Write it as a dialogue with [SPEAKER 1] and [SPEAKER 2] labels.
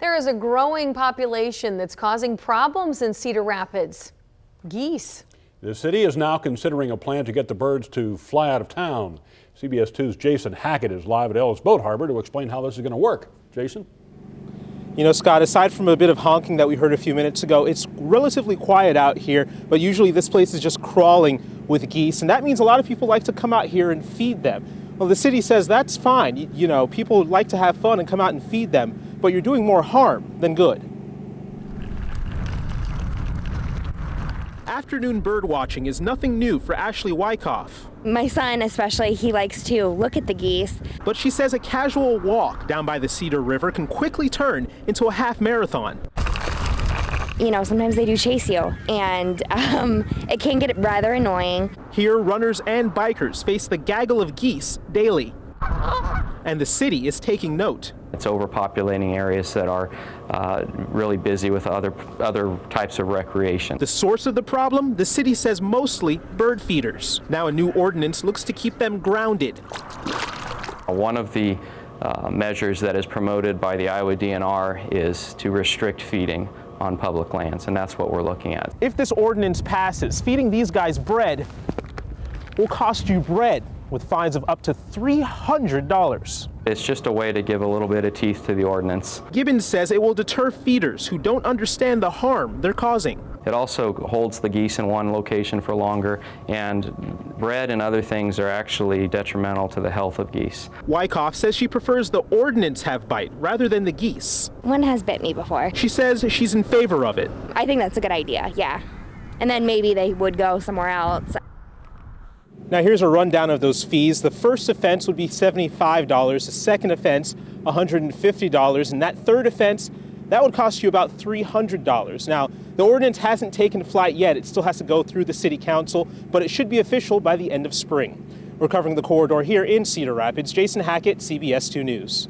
[SPEAKER 1] There is a growing population that's causing problems in Cedar Rapids. Geese.
[SPEAKER 2] The city is now considering a plan to get the birds to fly out of town. CBS 2's Jason Hackett is live at Ellis Boat Harbor to explain how this is going to work. Jason?
[SPEAKER 3] You know, Scott, aside from a bit of honking that we heard a few minutes ago, it's relatively quiet out here, but usually this place is just crawling with geese, and that means a lot of people like to come out here and feed them. Well, the city says that's fine. You know, people like to have fun and come out and feed them, but you're doing more harm than good. Afternoon bird watching is nothing new for Ashley Wyckoff.
[SPEAKER 4] My son especially, he likes to look at the geese.
[SPEAKER 3] But she says a casual walk down by the Cedar River can quickly turn into a half marathon.
[SPEAKER 4] You know, sometimes they do chase you, and it can get rather annoying.
[SPEAKER 3] Here, runners and bikers face the gaggle of geese daily. And the city is taking note.
[SPEAKER 5] It's overpopulating areas that are really busy with other types of recreation.
[SPEAKER 3] The source of the problem, the city says mostly bird feeders. Now a new ordinance looks to keep them grounded.
[SPEAKER 5] One of the measures that is promoted by the Iowa DNR is to restrict feeding on public lands, and that's what we're looking at.
[SPEAKER 3] If this ordinance passes, feeding these guys bread will cost you bread, with fines of up to $300.
[SPEAKER 5] It's just a way to give a little bit of teeth to the ordinance.
[SPEAKER 3] Gibbons says it will deter feeders who don't understand the harm they're causing.
[SPEAKER 5] It also holds the geese in one location for longer, and bread and other things are actually detrimental to the health of geese.
[SPEAKER 3] Wyckoff says she prefers the ordinance have bite rather than the geese.
[SPEAKER 4] One has bit me before.
[SPEAKER 3] She says she's in favor of it.
[SPEAKER 4] I think that's a good idea, yeah. And then maybe they would go somewhere else.
[SPEAKER 3] Now here's a rundown of those fees. The first offense would be $75, the second offense $150, and that third offense, that would cost you about $300. Now, the ordinance hasn't taken flight yet. It still has to go through the city council, but it should be official by the end of spring. We're covering the corridor here in Cedar Rapids. Jason Hackett, CBS 2 News.